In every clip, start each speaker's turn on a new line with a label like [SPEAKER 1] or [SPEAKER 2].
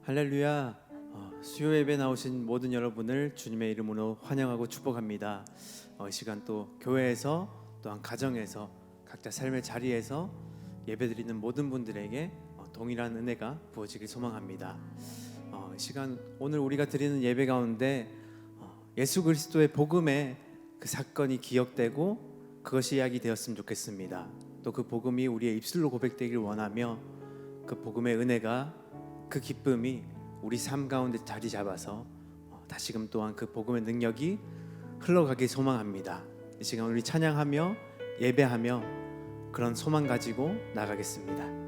[SPEAKER 1] 할렐루야. 수요 예배 나오신 모든 여러분을 주님의 이름으로 환영하고 축복합니다. 이 시간 또 교회에서 또한 가정에서 각자 삶의 자리에서 예배드리는 모든 분들에게 동일한 은혜가 부어지길 소망합니다. 이 시간 오늘 우리가 드리는 예배 가운데 예수 그리스도의 복음의 그 사건이 기억되고 그것이 이야기되었으면 좋겠습니다. 또 그 복음이 우리의 입술로 고백되길 원하며 그 복음의 은혜가 그 기쁨이 우리 삶 가운데 자리 잡아서 다시금 또한 그 복음의 능력이 흘러가길 소망합니다. 이 시간 우리 찬양하며 예배하며 그런 소망 가지고 나가겠습니다.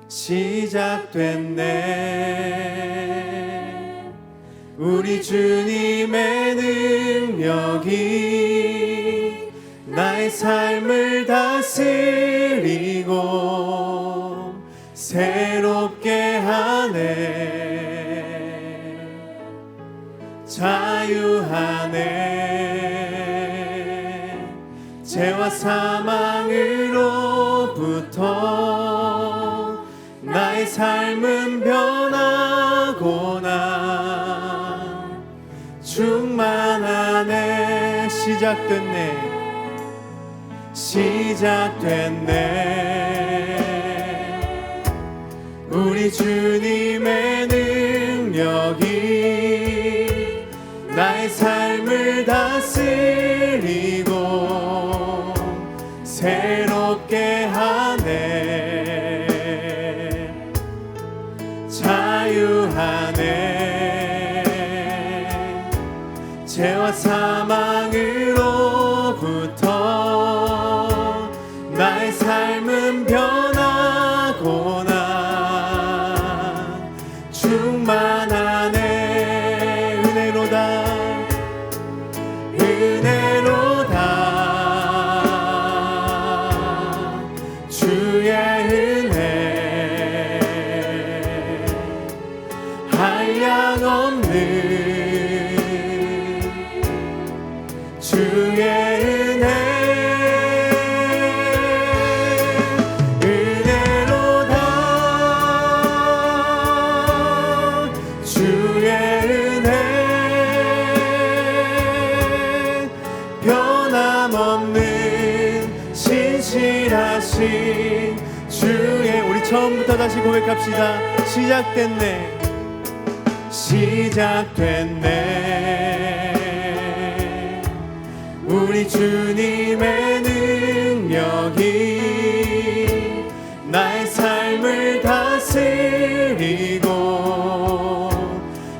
[SPEAKER 1] 시작됐네 우리 주님의 능력이 나의 삶을 다스리고 새롭게 하네 자유하네 죄와 사망으로부터 나의 삶은 변하고나 충만하네 시작됐네 우리 주님의 능력이 나의 삶을 다스리고 새롭게 하네 자유하네 죄와 사망으로부터 나의 삶은 변하고나 충만하네 은혜로다 주의 은혜 한량없는 주의 주의 우리 처음부터 다시 고백합시다. 시작됐네 우리 주님의 능력이 나의 삶을 다스리고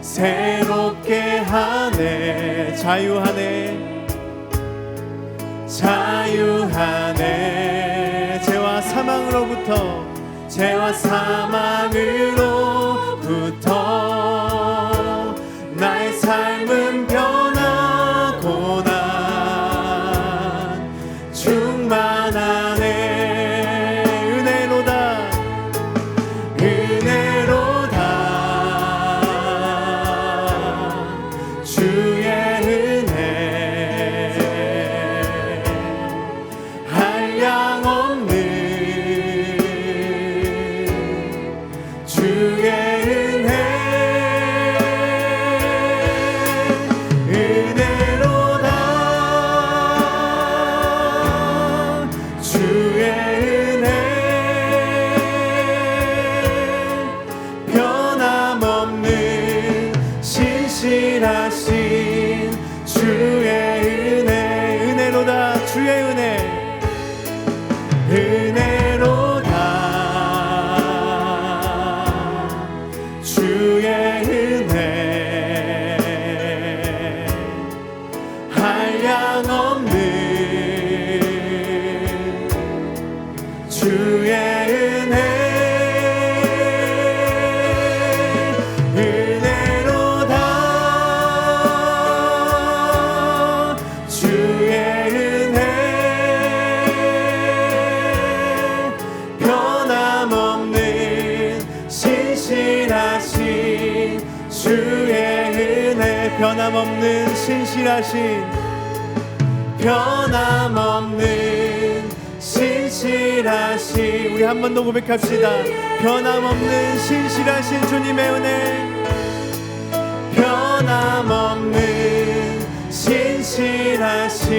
[SPEAKER 1] 새롭게 하네 자유하네 죄와 사망으로부터 나의 삶은 변하고나 충만하네 은혜로다 주의 은혜 한량없는 주의 은혜 은혜로다 주의 은혜 변함없는 신실하신 주의 은혜 은혜로다 주의 은혜 은혜로다 주의 은혜 한량없는 주의 은혜 은혜로다 주의 은혜 변함없는 신실하신 주의 은혜 변함없는 신실하신 신실하신, 우리 한 번 더 고백합시다. 변함없는 신실하신 주님의 은혜, 변함없는 신실하신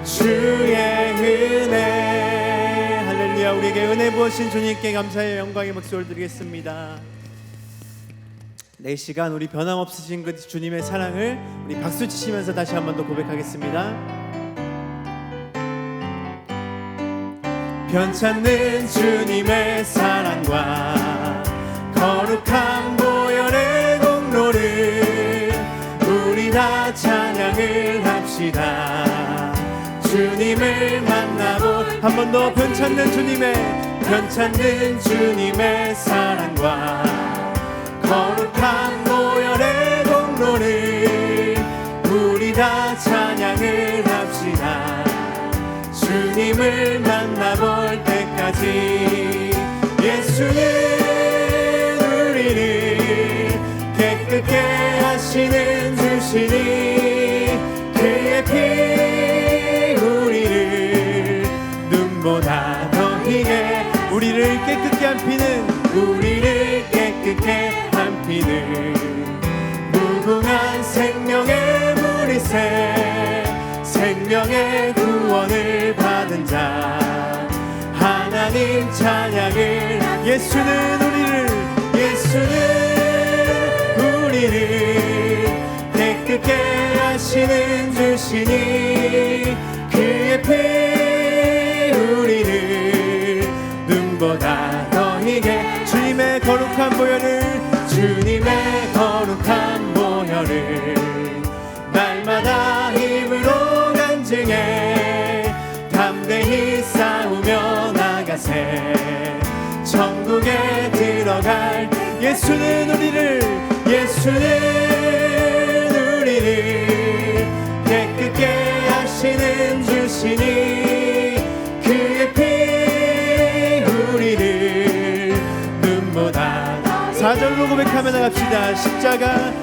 [SPEAKER 1] 주의 은혜. 할렐루야. 우리에게 은혜 부으신 주님께 감사의 영광의 목소리를 드리겠습니다. 이 시간 우리 변함없으신 그 주님의 사랑을 우리 박수 치시면서 다시 한 번 더 고백하겠습니다. 변찮는 주님의 사랑과 거룩한 보혈의 공로를 우리 다 찬양을 합시다. 주님을 만나고 한 번 더 변찮는 주님의 사랑과 거룩한 보혈의 공로를 우리 다 찬양을 합시다. 주님을 만나볼 때까지 예수는 우리를 깨끗게 하시는 주시니 그의 피 우리를 눈보다 더 희게 우리를 깨끗게 한 피는 무궁한 생명의 물이새 생명의 구원을 받은 자 하나님 찬양을 예수는 우리를 깨끗게 하시는 주시니 그의 피 우리를 눈보다 더 희게 주님의 거룩한 보혈을 날마다 힘으로 간증해 담대히 싸우며 나가세 천국에 들어갈 예수는 우리를 깨끗게 하시는 주시니 그의 피 우리를 눈보다 4절로 고백하며 나갑시다.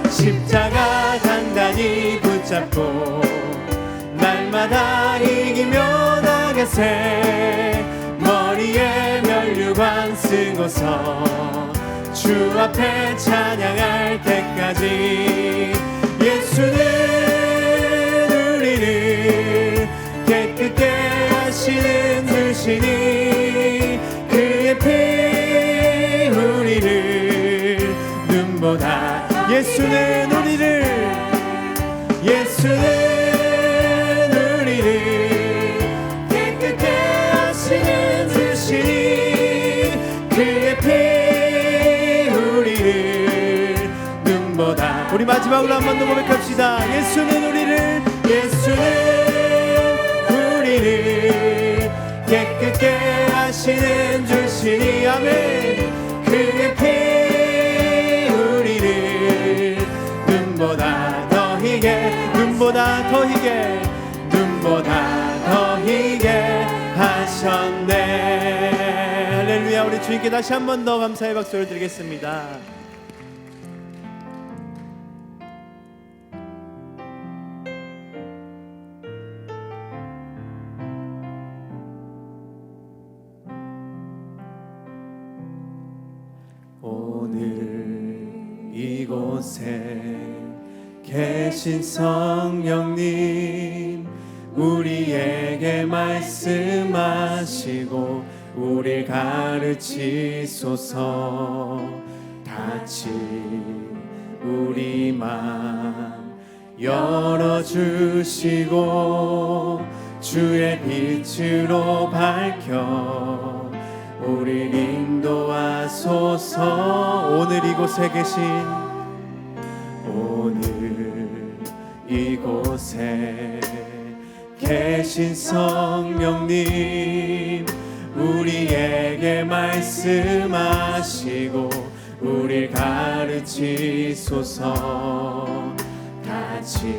[SPEAKER 1] 십자가 단단히 붙잡고 날마다 이기며 나가세 머리에 면류관 쓰고서 주 앞에 찬양할 때까지 예수는 우리를 깨끗게 하시는 주시니 그의 피 우리를 눈보다 예수는 우리를 깨끗게 하시는 주시니 그의 피 우리를 눈보다 우리 마지막으로 한 번 더 고백합시다. 예수는 우리를 깨끗게 하시는 주시니 아멘 그의 피 우리를 눈보다 더 희게 하셨네. 할렐루야. 우리 주님께 다시 한 번 더 감사의 박수를 드리겠습니다. 오늘 이곳에 계신 성령님 우리에게 말씀하시고 우릴 가르치소서. 같이 우리 맘 열어주시고 주의 빛으로 밝혀 우릴 인도하소서. 오늘 이곳에 계신 성령님 우리에게 말씀하시고 우릴 가르치소서. 같이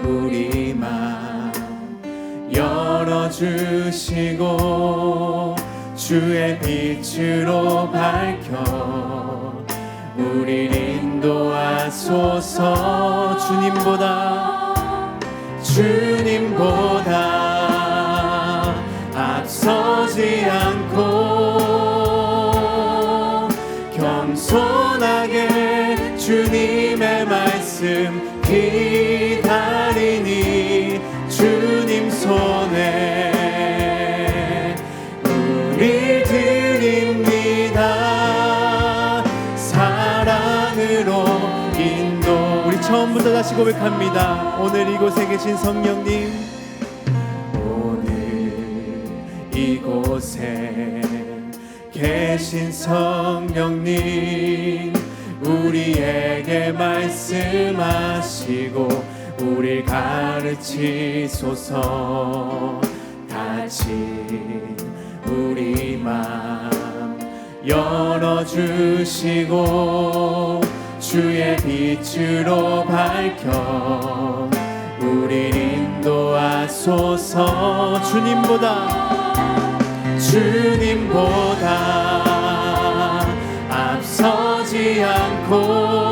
[SPEAKER 1] 우리 맘 열어주시고 주의 빛으로 밝혀 우릴 인도하소서. 주님보다 앞서지 않고 겸손하게 주님의 말씀 기다리니 주님 손에 우리 드립니다. 사랑으로 인도. 우리 처음부터 다시 고백합니다. 오늘 이곳에 계신 성령님, 이곳에 계신 성령님, 우리에게 말씀하시고 우릴 가르치소서. 닫힌 우리 맘 열어주시고 주의 빛으로 밝혀 우릴 인도하소서. 주님보다 앞서지 않고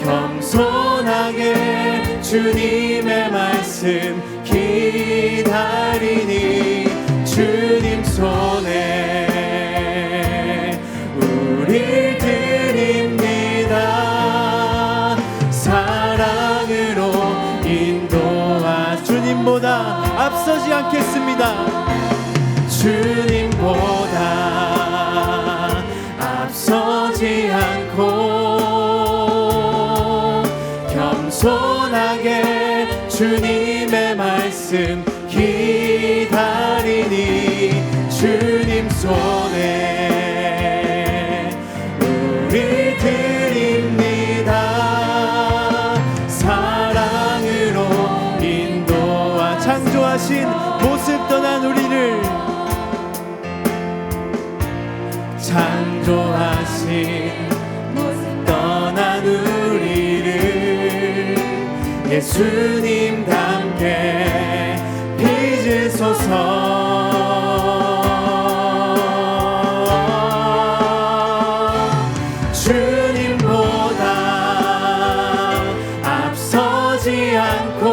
[SPEAKER 1] 겸손하게 주님의 말씀 기다리니 주님 손에 우릴 드립니다. 사랑으로 인도하. 주님보다 앞서지 않겠습니다. 주님보다 앞서지 않고 겸손하게 주님의 말씀 기다리니 주님 손에 우리 드립니다. 사랑으로 인도하. 창조하신 모습 떠난 우리를, 창조하신 모습 떠난 우리를 예수님답게 빚으소서. 주님보다 앞서지 않고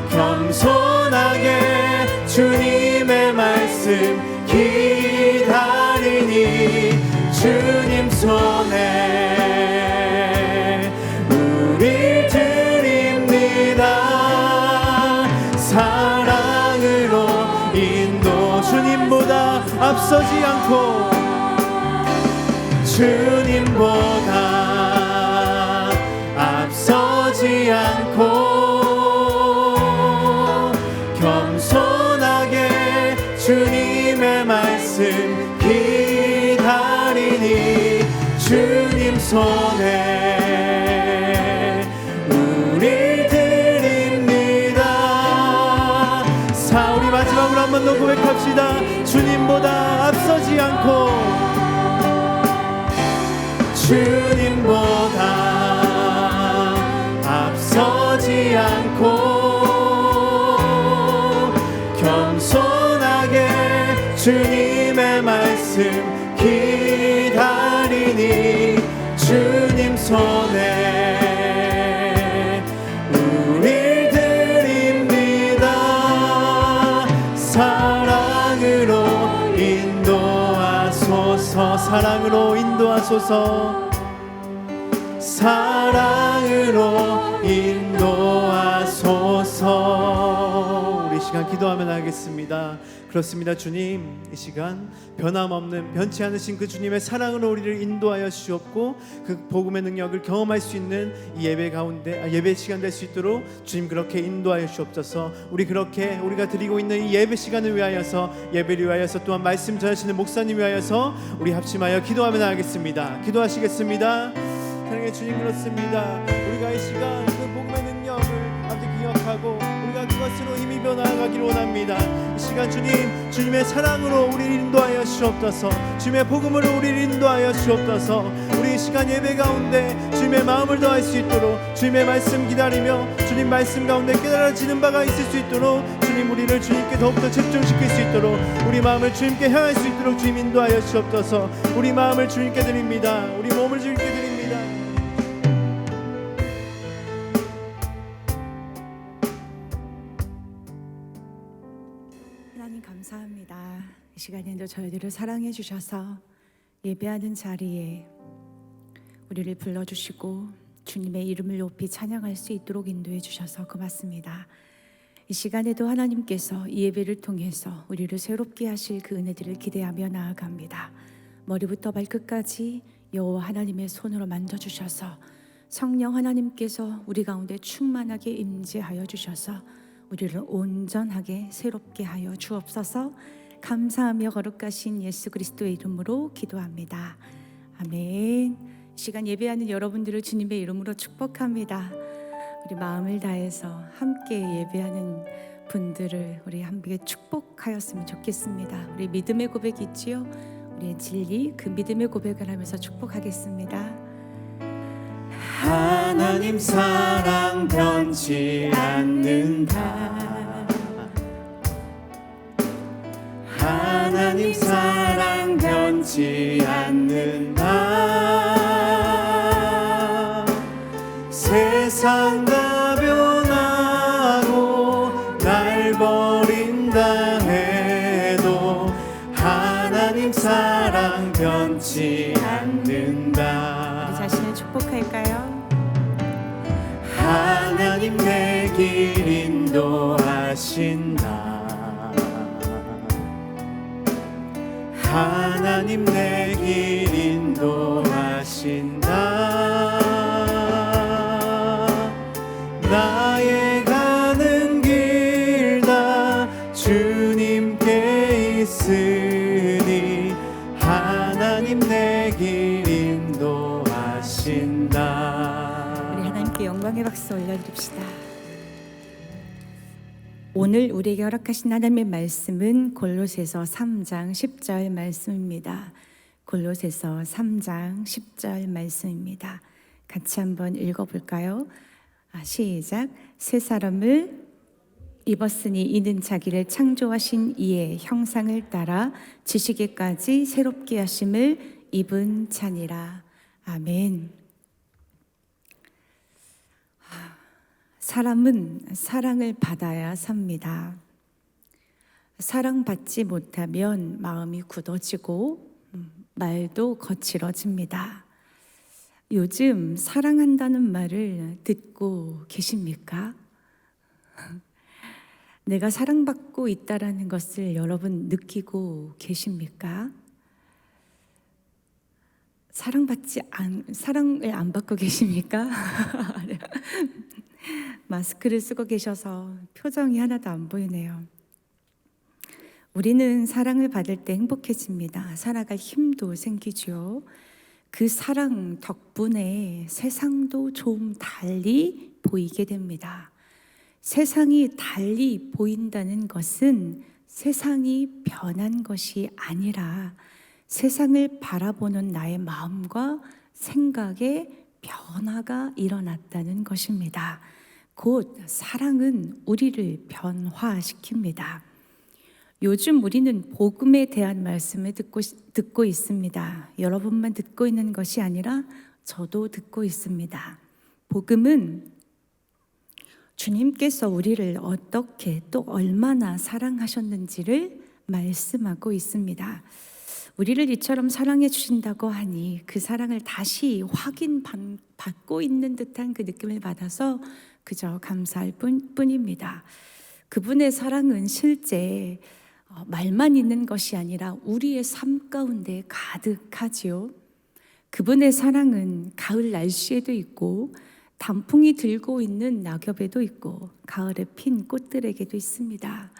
[SPEAKER 1] 겸손하게 주님의 말씀 기다리니 주님 손에 우리 드립니다. 사랑으로 인도. 주님보다 앞서지 않고 주님보다 앞서지 않고 겸손하게 주님의 말씀 기다리니 주님 손에 우리 드립니다. 우리 마지막으로 한 번 더 고백합시다. 주님보다 앞서지 않고 주님보다 앞서지 않고 겸손하게 주님의 말씀 기다리니 주님 손에 우릴 드립니다. 사랑으로 인도하소서. 사랑으로 인도하소서. 사랑으로 인도하소서. 우리 시간 기도하며 나가겠습니다. 그렇습니다. 주님, 이 시간 변함없는 변치 않으신 그 주님의 사랑으로 우리를 인도하여 주시옵고 그 복음의 능력을 경험할 수 있는 이 예배 가운데 예배 시간 될 수 있도록 주님 그렇게 인도하여 주옵소서. 우리 그렇게 우리가 드리고 있는 이 예배 시간을 위하여서, 예배를 위하여서, 또한 말씀 전하시는 목사님 위하여서 우리 합심하여 기도하며 나가겠습니다. 기도하시겠습니다. 사랑의 주님, 그렇습니다. 우리가 이 시간 그 복음의 능력을 아버지 기억하고 우리가 그것으로 힘입어 나아가기를 원합니다. 이 시간 주님, 주님의 사랑으로 우리를 인도하여 주옵소서. 주님의 복음으로 우리를 인도하여 주옵소서. 우리 이 시간 예배 가운데 주님의 마음을 더할 수 있도록, 주님의 말씀 기다리며 주님 말씀 가운데 깨달아지는 바가 있을 수 있도록, 주님 우리를 주님께 더욱더 집중시킬 수 있도록, 우리 마음을 주님께 향할 수 있도록 주님 인도하여 주옵소서. 우리 마음을 주님께 드립니다. 우리 몸을 주님께 드립니다.
[SPEAKER 2] 하나님 감사합니다. 이 시간에도 저희들을 사랑해 주셔서 예배하는 자리에 우리를 불러주시고 주님의 이름을 높이 찬양할 수 있도록 인도해 주셔서 고맙습니다. 이 시간에도 하나님께서 이 예배를 통해서 우리를 새롭게 하실 그 은혜들을 기대하며 나아갑니다. 머리부터 발끝까지 여호와 하나님의 손으로 만져주셔서 성령 하나님께서 우리 가운데 충만하게 임재하여 주셔서 우리를 온전하게 새롭게 하여 주옵소서. 감사하며 거룩하신 예수 그리스도의 이름으로 기도합니다. 아멘. 시간 예배하는 여러분들을 주님의 이름으로 축복합니다. 우리 마음을 다해서 함께 예배하는 분들을 우리 함께 축복하였으면 좋겠습니다. 우리 믿음의 고백이 있지요. 우리의 진리 그 믿음의 고백을 하면서 축복하겠습니다.
[SPEAKER 1] 하나님 사랑 변치 않는다. 하나님 사랑 변치 않는다. 세상 다 변하고 날 버린다 해도 하나님 사랑 변치 않는다.
[SPEAKER 2] 우리 자신을 축복할까요?
[SPEAKER 1] 하나님 내 길 인도하신다. 하나님 내 길 인도하신다. 나의 가는 길 다 주님께 있으니 하나님 내 길 인도하신다.
[SPEAKER 2] 우리 하나님께 영광의 박수 올려드립시다. 오늘 우리에게 허락하신 하나님의 말씀은 골로새서 3장 10절 말씀입니다. 골로새서 3장 10절 말씀입니다. 같이 한번 읽어볼까요? 시작. 새 사람을 입었으니 이는 자기를 창조하신 이의 형상을 따라 지식에까지 새롭게 하심을 입은 자니라. 아멘. 사람은 사랑을 받아야 삽니다. 사랑받지 못하면 마음이 굳어지고 말도 거칠어집니다. 요즘 사랑한다는 말을 듣고 계십니까? 내가 사랑받고 있다라는 것을 여러분 느끼고 계십니까? 사랑을 안 받고 계십니까? 마스크를 쓰고 계셔서 표정이 하나도 안 보이네요. 우리는 사랑을 받을 때 행복해집니다. 살아갈 힘도 생기죠. 그 사랑 덕분에 세상도 좀 달리 보이게 됩니다. 세상이 달리 보인다는 것은 세상이 변한 것이 아니라 세상을 바라보는 나의 마음과 생각에 변화가 일어났다는 것입니다. 곧 사랑은 우리를 변화시킵니다. 요즘 우리는 복음에 대한 말씀을 듣고 있습니다. 여러분만 듣고 있는 것이 아니라 저도 듣고 있습니다. 복음은 주님께서 우리를 어떻게 또 얼마나 사랑하셨는지를 말씀하고 있습니다. 우리를 이처럼 사랑해 주신다고 하니 그 사랑을 다시 확인받고 있는 듯한 그 느낌을 받아서 그저 감사할 뿐입니다. 그분의 사랑은 실제 말만 있는 것이 아니라 우리의 삶 가운데 가득하지요. 그분의 사랑은 가을 날씨에도 있고 단풍이 들고 있는 낙엽에도 있고 가을에 핀 꽃들에게도 있습니다.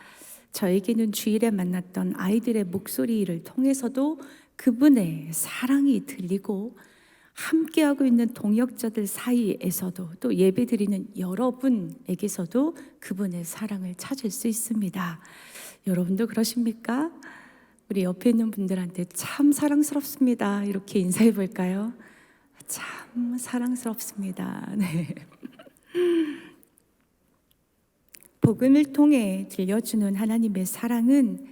[SPEAKER 2] 저에게는 주일에 만났던 아이들의 목소리를 통해서도 그분의 사랑이 들리고 함께하고 있는 동역자들 사이에서도 또 예배드리는 여러분에게서도 그분의 사랑을 찾을 수 있습니다. 여러분도 그러십니까? 우리 옆에 있는 분들한테 참 사랑스럽습니다. 이렇게 인사해 볼까요? 참 사랑스럽습니다. 네. 복음을 통해 들려주는 하나님의 사랑은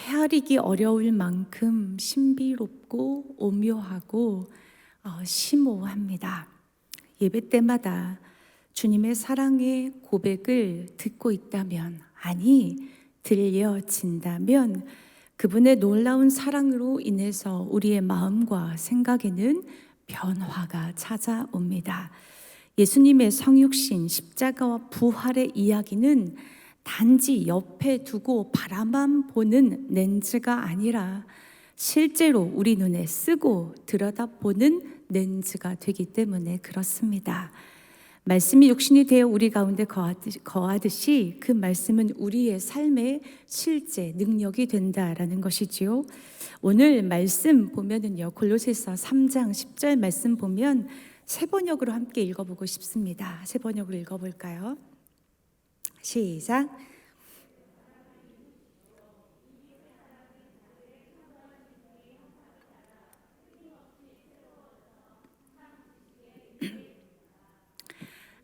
[SPEAKER 2] 헤아리기 어려울 만큼 신비롭고 오묘하고 심오합니다. 예배 때마다 주님의 사랑의 고백을 듣고 있다면, 아니 들려진다면 그분의 놀라운 사랑으로 인해서 우리의 마음과 생각에는 변화가 찾아옵니다. 예수님의 성육신, 십자가와 부활의 이야기는 단지 옆에 두고 바라만 보는 렌즈가 아니라 실제로 우리 눈에 쓰고 들여다보는 렌즈가 되기 때문에 그렇습니다. 말씀이 육신이 되어 우리 가운데 거하듯이 그 말씀은 우리의 삶의 실제 능력이 된다라는 것이지요. 오늘 말씀 보면은요, 골로새서 3장 10절 말씀 보면 새 번역으로 함께 읽어보고 싶습니다. 새 번역으로 읽어볼까요? 시작.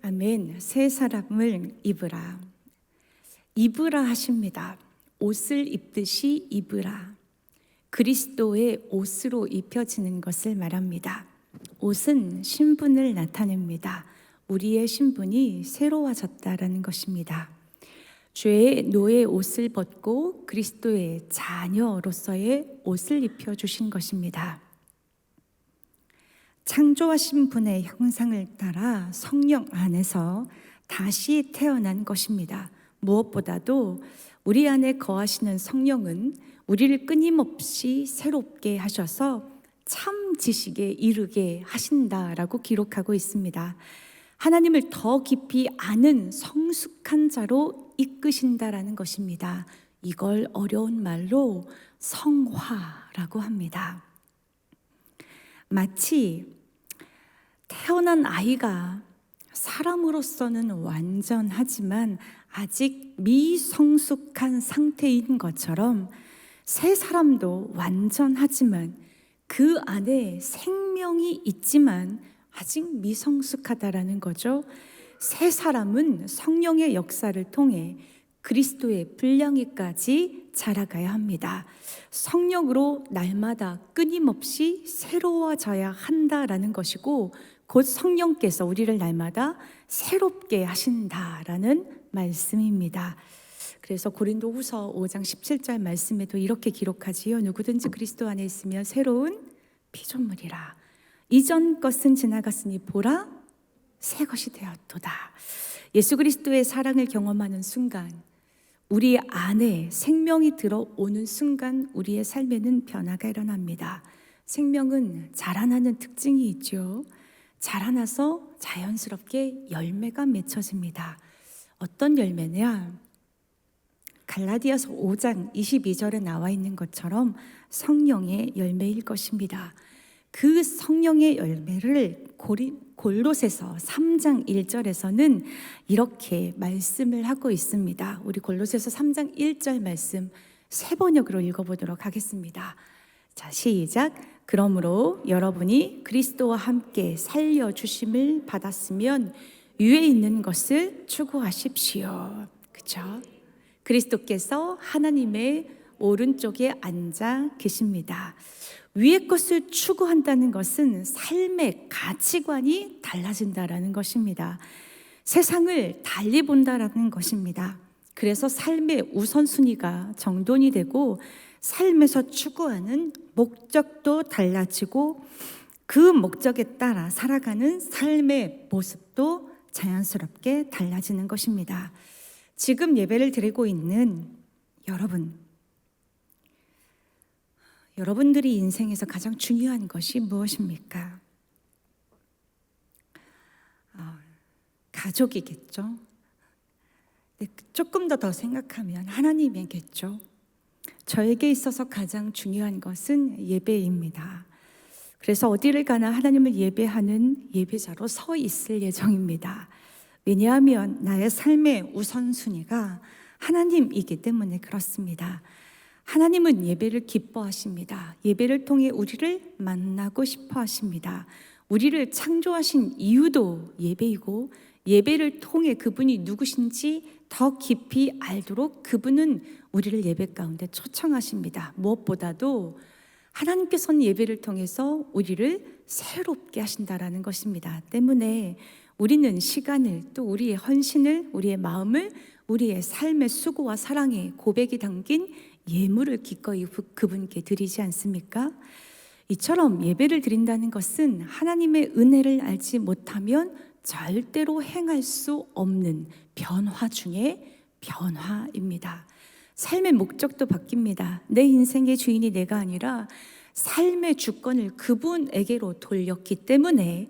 [SPEAKER 2] 아멘. 새 사람을 입으라. 입으라 하십니다. 옷을 입듯이 입으라. 그리스도의 옷으로 입혀지는 것을 말합니다. 옷은 신분을 나타냅니다. 우리의 신분이 새로워졌다라는 것입니다. 죄의 노예 옷을 벗고 그리스도의 자녀로서의 옷을 입혀주신 것입니다. 창조하신 분의 형상을 따라 성령 안에서 다시 태어난 것입니다. 무엇보다도 우리 안에 거하시는 성령은 우리를 끊임없이 새롭게 하셔서 참 지식에 이르게 하신다라고 기록하고 있습니다. 하나님을 더 깊이 아는 성숙한 자로 이끄신다라는 것입니다. 이걸 어려운 말로 성화라고 합니다. 마치 태어난 아이가 사람으로서는 완전하지만 아직 미성숙한 상태인 것처럼 새 사람도 완전하지만 그 안에 생명이 있지만 아직 미성숙하다라는 거죠. 새 사람은 성령의 역사를 통해 그리스도의 분량에까지 자라가야 합니다. 성령으로 날마다 끊임없이 새로워져야 한다라는 것이고 곧 성령께서 우리를 날마다 새롭게 하신다라는 말씀입니다. 그래서 고린도후서 5장 17절 말씀에도 이렇게 기록하지요. 누구든지 그리스도 안에 있으면 새로운 피조물이라. 이전 것은 지나갔으니 보라 새 것이 되었도다. 예수 그리스도의 사랑을 경험하는 순간 우리 안에 생명이 들어오는 순간 우리의 삶에는 변화가 일어납니다. 생명은 자라나는 특징이 있죠. 자라나서 자연스럽게 열매가 맺혀집니다. 어떤 열매냐? 갈라디아서 5장 22절에 나와 있는 것처럼 성령의 열매일 것입니다. 그 성령의 열매를 골로새서 3장 1절에서는 이렇게 말씀을 하고 있습니다. 우리 골로새서 3장 1절 말씀 새 번역으로 읽어보도록 하겠습니다. 자, 시작. 그러므로 여러분이 그리스도와 함께 살려주심을 받았으면 위에 있는 것을 추구하십시오. 그렇죠? 그리스도께서 하나님의 오른쪽에 앉아 계십니다. 위의 것을 추구한다는 것은 삶의 가치관이 달라진다라는 것입니다. 세상을 달리 본다라는 것입니다. 그래서 삶의 우선순위가 정돈이 되고 삶에서 추구하는 목적도 달라지고 그 목적에 따라 살아가는 삶의 모습도 자연스럽게 달라지는 것입니다. 지금 예배를 드리고 있는 여러분들이 인생에서 가장 중요한 것이 무엇입니까? 가족이겠죠. 조금 더 생각하면 하나님이겠죠. 저에게 있어서 가장 중요한 것은 예배입니다. 그래서 어디를 가나 하나님을 예배하는 예배자로 서 있을 예정입니다. 왜냐하면 나의 삶의 우선순위가 하나님이기 때문에 그렇습니다. 하나님은 예배를 기뻐하십니다. 예배를 통해 우리를 만나고 싶어 하십니다. 우리를 창조하신 이유도 예배이고 예배를 통해 그분이 누구신지 더 깊이 알도록 그분은 우리를 예배 가운데 초청하십니다. 무엇보다도 하나님께서는 예배를 통해서 우리를 새롭게 하신다라는 것입니다. 때문에 우리는 시간을 또 우리의 헌신을 우리의 마음을 우리의 삶의 수고와 사랑의 고백이 담긴 예물을 기꺼이 그분께 드리지 않습니까? 이처럼 예배를 드린다는 것은 하나님의 은혜를 알지 못하면 절대로 행할 수 없는 변화 중에 변화입니다. 삶의 목적도 바뀝니다. 내 인생의 주인이 내가 아니라 삶의 주권을 그분에게로 돌렸기 때문에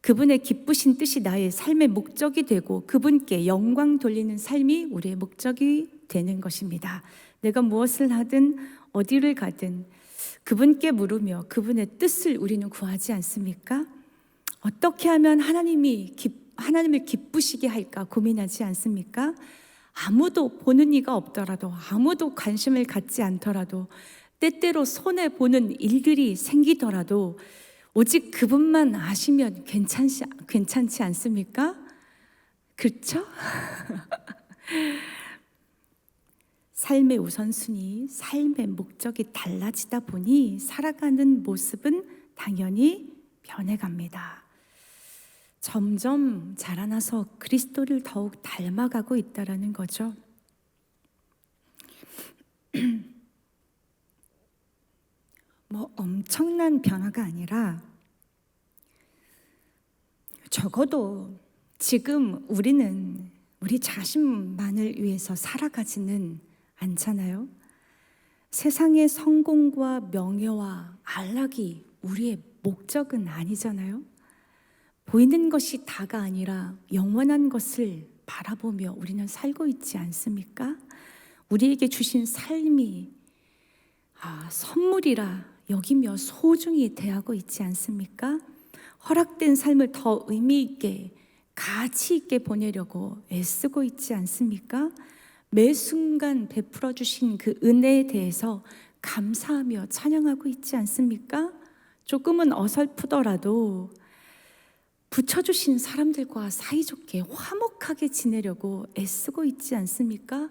[SPEAKER 2] 그분의 기쁘신 뜻이 나의 삶의 목적이 되고 그분께 영광 돌리는 삶이 우리의 목적이 되는 것입니다. 내가 무엇을 하든 어디를 가든 그분께 물으며 그분의 뜻을 우리는 구하지 않습니까? 어떻게 하면 하나님을 기쁘시게 할까 고민하지 않습니까? 아무도 보는 이가 없더라도, 아무도 관심을 갖지 않더라도, 때때로 손해보는 일들이 생기더라도 오직 그분만 아시면 괜찮지 않습니까? 그렇죠? 삶의 우선순위, 삶의 목적이 달라지다 보니 살아가는 모습은 당연히 변해갑니다. 점점 자라나서 그리스도를 더욱 닮아가고 있다는 거죠. 엄청난 변화가 아니라 적어도 지금 우리는 우리 자신만을 위해서 살아가지는 않잖아요. 세상의 성공과 명예와 안락이 우리의 목적은 아니잖아요. 보이는 것이 다가 아니라 영원한 것을 바라보며 우리는 살고 있지 않습니까? 우리에게 주신 삶이 선물이라 여기며 소중히 대하고 있지 않습니까? 허락된 삶을 더 의미 있게, 가치 있게 보내려고 애쓰고 있지 않습니까? 매 순간 베풀어 주신 그 은혜에 대해서 감사하며 찬양하고 있지 않습니까? 조금은 어설프더라도 붙여주신 사람들과 사이좋게 화목하게 지내려고 애쓰고 있지 않습니까?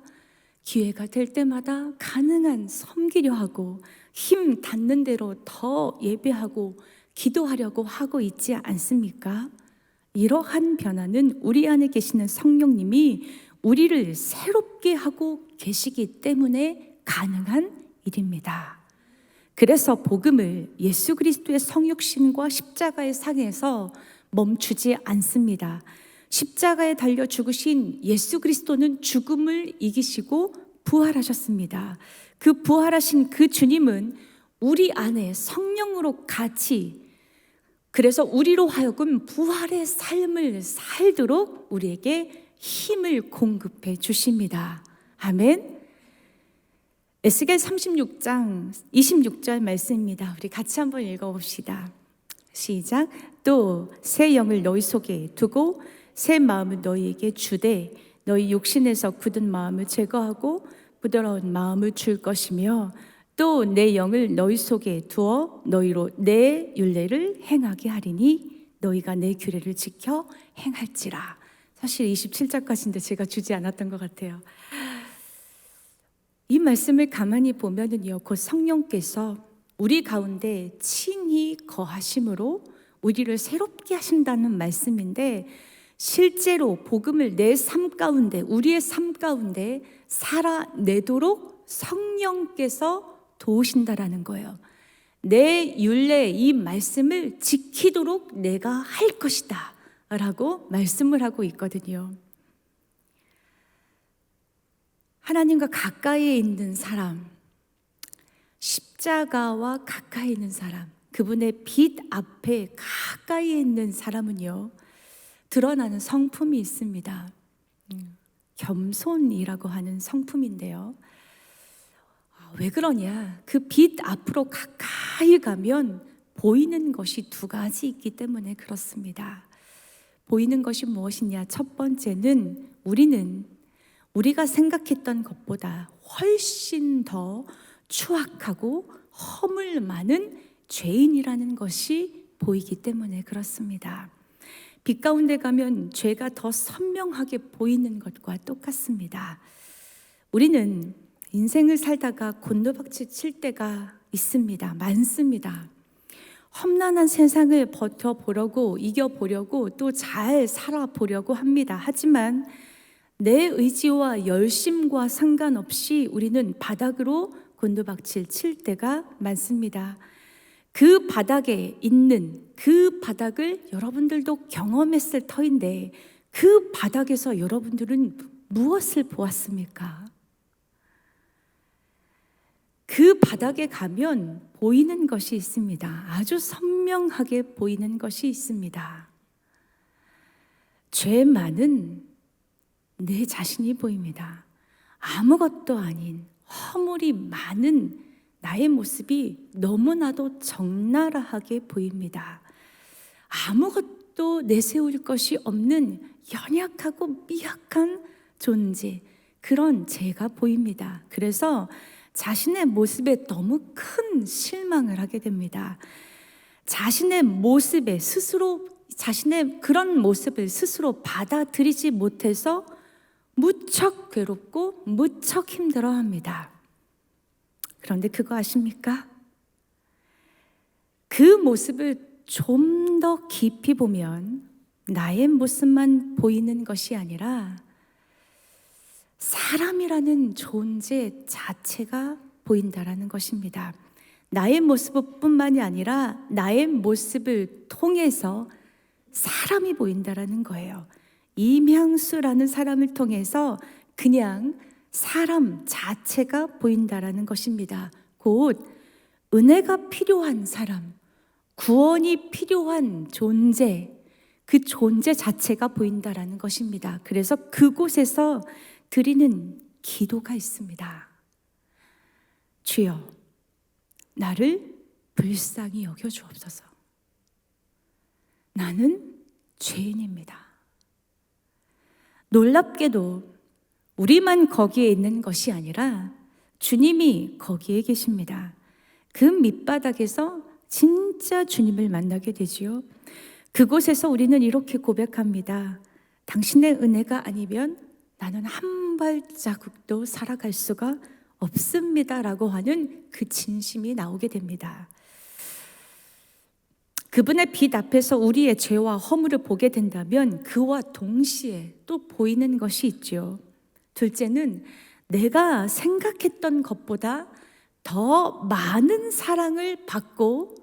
[SPEAKER 2] 기회가 될 때마다 가능한 섬기려 하고 힘 닿는 대로 더 예배하고 기도하려고 하고 있지 않습니까? 이러한 변화는 우리 안에 계시는 성령님이 우리를 새롭게 하고 계시기 때문에 가능한 일입니다. 그래서 복음을 예수 그리스도의 성육신과 십자가의 상에서 멈추지 않습니다. 십자가에 달려 죽으신 예수 그리스도는 죽음을 이기시고 부활하셨습니다. 그 부활하신 그 주님은 우리 안에 성령으로 같이, 그래서 우리로 하여금 부활의 삶을 살도록 우리에게 힘을 공급해 주십니다. 아멘. 에스겔 36장 26절 말씀입니다. 우리 같이 한번 읽어봅시다. 시작. 또 새 영을 너희 속에 두고 새 마음을 너희에게 주되 너희 육신에서 굳은 마음을 제거하고 부드러운 마음을 줄 것이며 또 내 영을 너희 속에 두어 너희로 내 율례를 행하게 하리니 너희가 내 규례를 지켜 행할지라. 사실 27절까지인데 제가 주지 않았던 것 같아요. 이 말씀을 가만히 보면은요, 곧 성령께서 우리 가운데 친히 거하심으로 우리를 새롭게 하신다는 말씀인데, 실제로 복음을 내 삶 가운데, 우리의 삶 가운데 살아내도록 성령께서 도우신다라는 거예요. 내 율례, 이 말씀을 지키도록 내가 할 것이다 라고 말씀을 하고 있거든요. 하나님과 가까이에 있는 사람, 십자가와 가까이 있는 사람, 그분의 빛 앞에 가까이에 있는 사람은요, 드러나는 성품이 있습니다. 겸손이라고 하는 성품인데요. 왜 그러냐? 그 빛 앞으로 가까이 가면 보이는 것이 두 가지 있기 때문에 그렇습니다. 보이는 것이 무엇이냐? 첫 번째는 우리가 생각했던 것보다 훨씬 더 추악하고 허물 많은 죄인이라는 것이 보이기 때문에 그렇습니다. 빛 가운데 가면 죄가 더 선명하게 보이는 것과 똑같습니다. 우리는 인생을 살다가 곤두박질 칠 때가 있습니다. 많습니다. 험난한 세상을 버텨보려고, 이겨보려고, 또 잘 살아보려고 합니다. 하지만 내 의지와 열심과 상관없이 우리는 바닥으로 곤두박질 칠 때가 많습니다. 그 바닥에 있는 그 바닥을 여러분들도 경험했을 터인데 그 바닥에서 여러분들은 무엇을 보았습니까? 그 바닥에 가면 보이는 것이 있습니다. 아주 선명하게 보이는 것이 있습니다. 죄 많은 내 자신이 보입니다. 아무것도 아닌 허물이 많은 나의 모습이 너무나도 적나라하게 보입니다. 아무것도 내세울 것이 없는 연약하고 미약한 존재, 그런 제가 보입니다. 그래서 자신의 모습에 너무 큰 실망을 하게 됩니다. 자신의 모습에 스스로, 자신의 그런 모습을 스스로 받아들이지 못해서 무척 괴롭고 무척 힘들어합니다. 그런데 그거 아십니까? 그 모습을 좀 더 깊이 보면 나의 모습만 보이는 것이 아니라 사람이라는 존재 자체가 보인다라는 것입니다. 나의 모습뿐만이 아니라 나의 모습을 통해서 사람이 보인다라는 거예요. 임향수라는 사람을 통해서 그냥 사람 자체가 보인다라는 것입니다. 곧 은혜가 필요한 사람, 구원이 필요한 존재, 그 존재 자체가 보인다라는 것입니다. 그래서 그곳에서 드리는 기도가 있습니다. 주여, 나를 불쌍히 여겨 주옵소서. 나는 죄인입니다. 놀랍게도 우리만 거기에 있는 것이 아니라 주님이 거기에 계십니다. 그 밑바닥에서 진짜 주님을 만나게 되지요. 그곳에서 우리는 이렇게 고백합니다. 당신의 은혜가 아니면 나는 한 발자국도 살아갈 수가 없습니다 라고 하는 그 진심이 나오게 됩니다. 그분의 빛 앞에서 우리의 죄와 허물을 보게 된다면 그와 동시에 또 보이는 것이 있죠. 둘째는 내가 생각했던 것보다 더 많은 사랑을 받고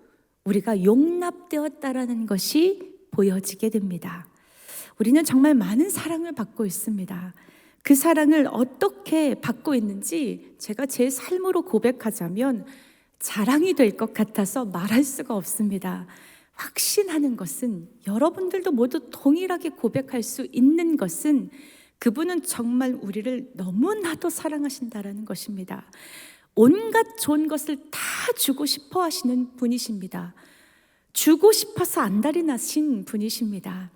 [SPEAKER 2] 우리가 용납되었다라는 것이 보여지게 됩니다. 우리는 정말 많은 사랑을 받고 있습니다. 그 사랑을 어떻게 받고 있는지 제가 제 삶으로 고백하자면 자랑이 될 것 같아서 말할 수가 없습니다. 확신하는 것은, 여러분들도 모두 동일하게 고백할 수 있는 것은 그분은 정말 우리를 너무나도 사랑하신다라는 것입니다. 온갖 좋은 것을 다 주고 싶어 하시는 분이십니다. 주고 싶어서 안달이 나신 분이십니다.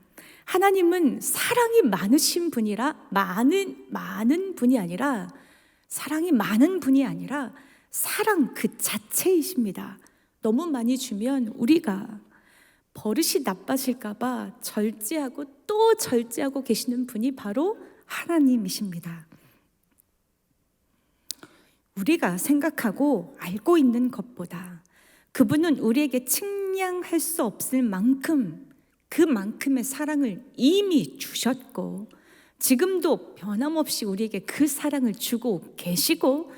[SPEAKER 2] 하나님은 사랑이 많으신 분이라 많은 분이 아니라 사랑이 많은 분이 아니라 사랑 그 자체이십니다. 너무 많이 주면 우리가 버릇이 나빠질까 봐 절제하고 또 절제하고 계시는 분이 바로 하나님이십니다. 우리가 생각하고 알고 있는 것보다 그분은 우리에게 측량할 수 없을 만큼 그만큼의 사랑을 이미 주셨고 지금도 변함없이 우리에게 그 사랑을 주고 계시고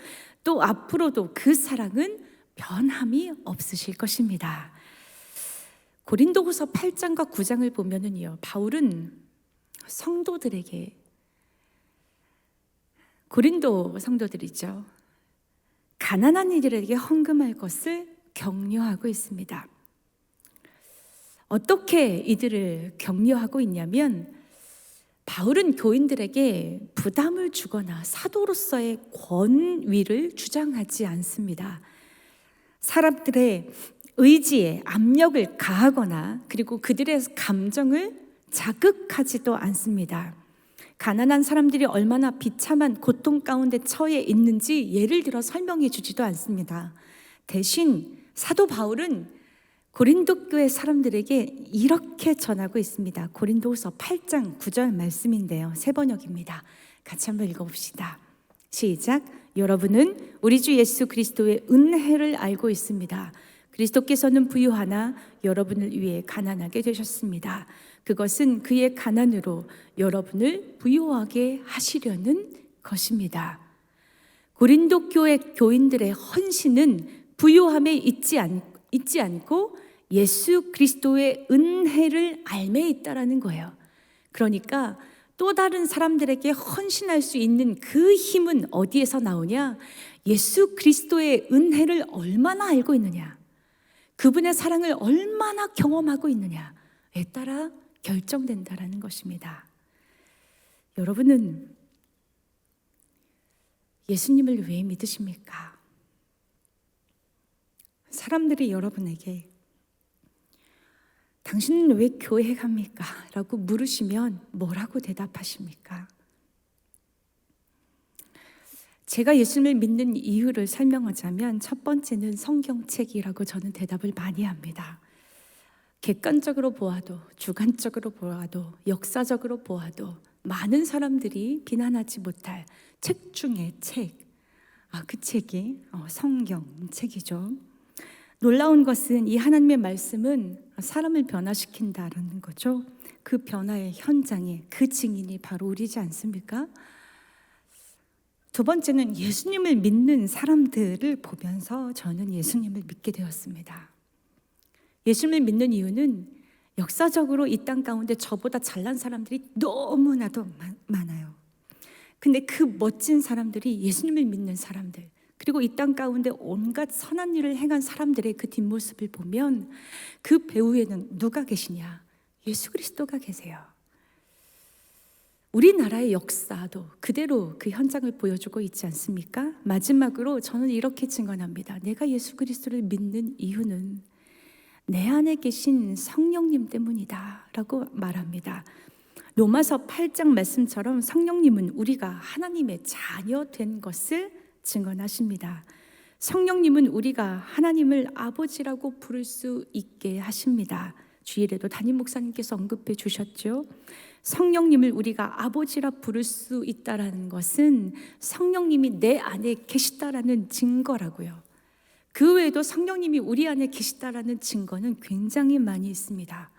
[SPEAKER 2] 또 앞으로도 그 사랑은 변함이 없으실 것입니다. 고린도후서 8장과 9장을 보면은요, 바울은 성도들에게, 고린도 성도들이죠, 가난한 이들에게 헌금할 것을 격려하고 있습니다. 어떻게 이들을 격려하고 있냐면 바울은 교인들에게 부담을 주거나 사도로서의 권위를 주장하지 않습니다. 사람들의 의지에 압력을 가하거나 그리고 그들의 감정을 자극하지도 않습니다. 가난한 사람들이 얼마나 비참한 고통 가운데 처해 있는지 예를 들어 설명해 주지도 않습니다. 대신 사도 바울은 고린도 교회 사람들에게 이렇게 전하고 있습니다. 고린도후서 8장 9절 말씀인데요, 새 번역입니다. 같이 한번 읽어봅시다. 시작. 여러분은 우리 주 예수 그리스도의 은혜를 알고 있습니다. 그리스도께서는 부유하나 여러분을 위해 가난하게 되셨습니다. 그것은 그의 가난으로 여러분을 부유하게 하시려는 것입니다. 고린도 교회 교인들의 헌신은 부유함에 있지 않고 예수 그리스도의 은혜를 알매 있다라는 거예요. 그러니까 또 다른 사람들에게 헌신할 수 있는 그 힘은 어디에서 나오냐? 예수 그리스도의 은혜를 얼마나 알고 있느냐, 그분의 사랑을 얼마나 경험하고 있느냐에 따라 결정된다라는 것입니다. 여러분은 예수님을 왜 믿으십니까? 사람들이 여러분에게 당신은 왜 교회 갑니까? 라고 물으시면 뭐라고 대답하십니까? 제가 예수님을 믿는 이유를 설명하자면 첫 번째는 성경책이라고 저는 대답을 많이 합니다. 객관적으로 보아도, 주관적으로 보아도, 역사적으로 보아도 많은 사람들이 비난하지 못할 책 중에 책, 그 책이 성경책이죠. 놀라운 것은 이 하나님의 말씀은 사람을 변화시킨다라는 거죠. 그 변화의 현장에 그 증인이 바로 우리지 않습니까? 두 번째는 예수님을 믿는 사람들을 보면서 저는 예수님을 믿게 되었습니다. 예수님을 믿는 이유는 역사적으로 이 땅 가운데 저보다 잘난 사람들이 너무나도 많아요. 근데 그 멋진 사람들이 예수님을 믿는 사람들, 그리고 이 땅 가운데 온갖 선한 일을 행한 사람들의 그 뒷모습을 보면 그 배후에는 누가 계시냐? 예수 그리스도가 계세요. 우리나라의 역사도 그대로 그 현장을 보여주고 있지 않습니까? 마지막으로 저는 이렇게 증언합니다. 내가 예수 그리스도를 믿는 이유는 내 안에 계신 성령님 때문이다 라고 말합니다. 로마서 8장 말씀처럼 성령님은 우리가 하나님의 자녀 된 것을 증언하십니다. 성령님은 우리가 하나님을 아버지라고 부를 수 있게 하십니다. 주일에도 담임 목사님께서 언급해 주셨죠. 성령님을 우리가 아버지라 부를 수 있다라는 것은 성령님이 내 안에 계시다라는 증거라고요. 그 외에도 성령님이 우리 안에 계시다라는 증거는 굉장히 많이 있습니다.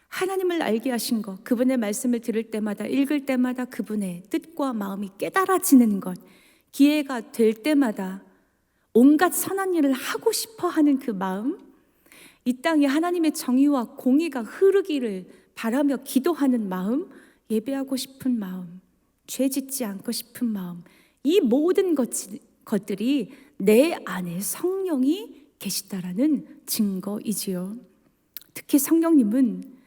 [SPEAKER 2] 하나님을 알게 하신 것, 그분의 말씀을 들을 때마다, 읽을 때마다 그분의 뜻과 마음이 깨달아지는 것, 기회가 될 때마다 온갖 선한 일을 하고 싶어 하는 그 마음, 이 땅에 하나님의 정의와 공의가 흐르기를 바라며 기도하는 마음, 예배하고 싶은 마음, 죄 짓지 않고 싶은 마음, 이 모든 것들이 내 안에 성령이 계시다라는 증거이지요. 특히 성령님은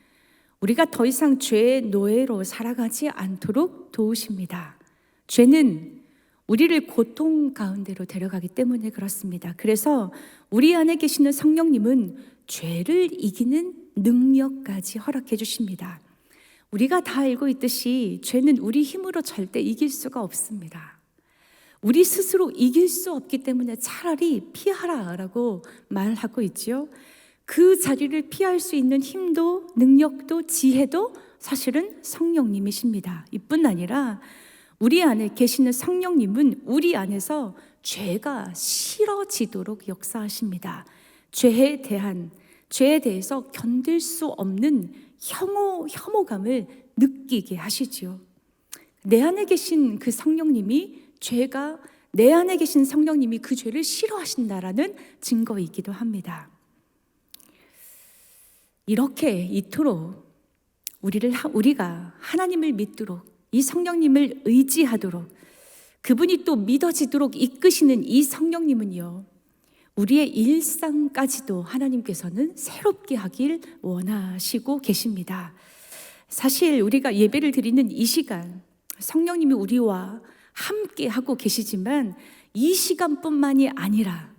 [SPEAKER 2] 우리가 더 이상 죄의 노예로 살아가지 않도록 도우십니다. 죄는 우리를 고통 가운데로 데려가기 때문에 그렇습니다. 그래서 우리 안에 계시는 성령님은 죄를 이기는 능력까지 허락해 주십니다. 우리가 다 알고 있듯이 죄는 우리 힘으로 절대 이길 수가 없습니다. 우리 스스로 이길 수 없기 때문에 차라리 피하라라고 말하고 있지요. 그 자리를 피할 수 있는 힘도 능력도 지혜도 사실은 성령님이십니다. 이뿐 아니라 우리 안에 계시는 성령님은 우리 안에서 죄가 싫어지도록 역사하십니다. 죄에 대해서 견딜 수 없는 혐오감을 느끼게 하시지요. 내 안에 계신 그 성령님이 내 안에 계신 성령님이 그 죄를 싫어하신다라는 증거이기도 합니다. 이렇게 이토록 우리가 하나님을 믿도록, 이 성령님을 의지하도록, 그분이 또 믿어지도록 이끄시는 이 성령님은요, 우리의 일상까지도 하나님께서는 새롭게 하길 원하시고 계십니다. 사실 우리가 예배를 드리는 이 시간, 성령님이 우리와 함께 하고 계시지만 이 시간뿐만이 아니라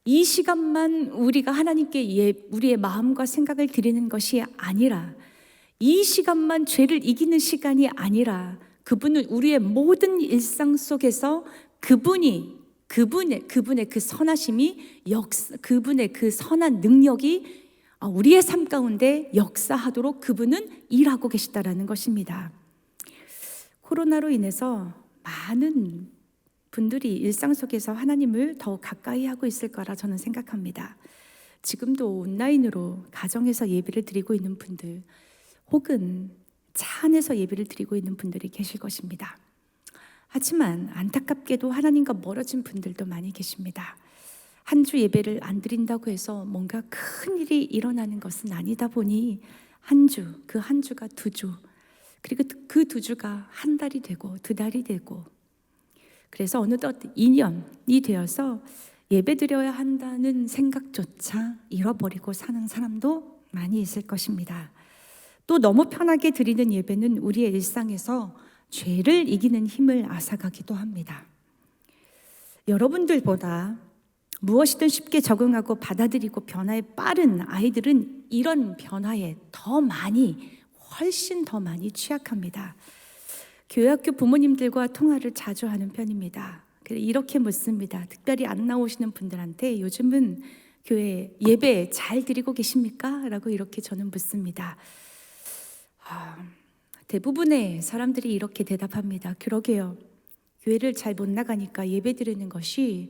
[SPEAKER 2] 이 시간만 우리가 하나님께 우리의 마음과 생각을 드리는 것이 아니라 이 시간만 죄를 이기는 시간이 아니라 그분은 우리의 모든 일상 속에서 그분의 그 선하심이 그분의 그 선한 능력이 우리의 삶 가운데 역사하도록 그분은 일하고 계시다라는 것입니다. 코로나로 인해서 많은 분들이 일상 속에서 하나님을 더 가까이 하고 있을 거라 저는 생각합니다. 지금도 온라인으로 가정에서 예배를 드리고 있는 분들, 혹은 차 안에서 예배를 드리고 있는 분들이 계실 것입니다. 하지만 안타깝게도 하나님과 멀어진 분들도 많이 계십니다. 한 주 예배를 안 드린다고 해서 뭔가 큰 일이 일어나는 것은 아니다 보니 그 한 주가 2주, 그리고 그 2주가 한 달이 되고 2달이 되고, 그래서 어느덧 2년이 되어서 예배 드려야 한다는 생각조차 잃어버리고 사는 사람도 많이 있을 것입니다. 또 너무 편하게 드리는 예배는 우리의 일상에서 죄를 이기는 힘을 앗아가기도 합니다. 여러분들보다 무엇이든 쉽게 적응하고 받아들이고 변화에 빠른 아이들은 이런 변화에 훨씬 더 많이 취약합니다. 교회학교 부모님들과 통화를 자주 하는 편입니다. 이렇게 묻습니다. 특별히 안 나오시는 분들한테 요즘은 교회 예배 잘 드리고 계십니까? 라고 이렇게 저는 묻습니다. 대부분의 사람들이 이렇게 대답합니다. 그러게요. 교회를 잘 못 나가니까 예배 드리는 것이